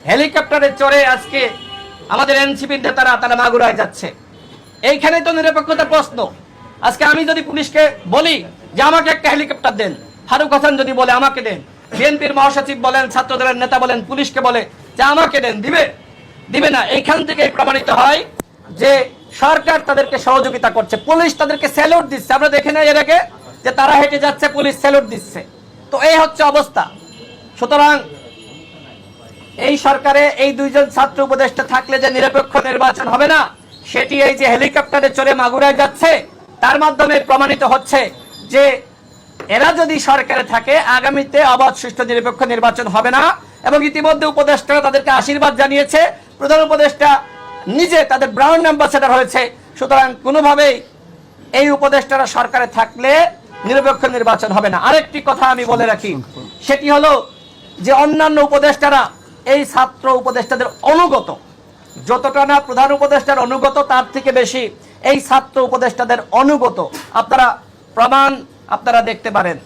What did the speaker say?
হেলিকপ্টারে চড়ে আজকে আমাদের এনসিপির নেতারা তারা মাগুরায় যাচ্ছে। এইখানে তো নিরপেক্ষতার প্রশ্ন। আজকে আমি যদি পুলিশকে বলি যে আমাকে একটা হেলিকপ্টার দেন, ফারুক হাসান যদি বলে আমাকে দেন, বিএনপির মহাসচিব বলেন, ছাত্রদলের নেতা বলেন, পুলিশকে বলে যে আমাকে দেন, দিবে? দিবে না। এইখান থেকে প্রমাণিত হয় যে সরকার তাদেরকে সহযোগিতা করছে, পুলিশ তাদেরকে স্যালুট দিচ্ছে। আমরা দেখে নেই এর আগে যে তারা হেঁটে যাচ্ছে, পুলিশ স্যালুট দিচ্ছে। তো এই হচ্ছে অবস্থা। সুতরাং এই সরকারে এই দুইজন ছাত্র উপদেষ্টা থাকলে যে নিরপেক্ষ নির্বাচন হবে না, সেটি এই যে হেলিকপ্টারে চড়ে মাগুরায় যাচ্ছে তার মাধ্যমে প্রমাণিত হচ্ছে যে এরা যদি সরকারে থাকে আগামীতে অবাধ সুষ্ঠু নিরপেক্ষ নির্বাচন হবে না। এবং ইতিমধ্যে উপদেষ্টারা তাদেরকে আশীর্বাদ জানিয়েছে, প্রধান উপদেষ্টা নিজে তাদের ব্রাউন অ্যাম্বাসেডর হয়েছে। সুতরাং কোনোভাবেই এই উপদেষ্টারা সরকারে থাকলে নিরপেক্ষ নির্বাচন হবে না। আরেকটি কথা আমি বলে রাখি, সেটি হলো যে অন্যান্য উপদেষ্টারা এই ছাত্র উপদেষ্টাদের অনুগত। যতটা না প্রধান উপদেষ্টার অনুগত, তার থেকে বেশি এই ছাত্র উপদেষ্টাদের অনুগত। আপনারা প্রমাণ আপনারা দেখতে পারেন।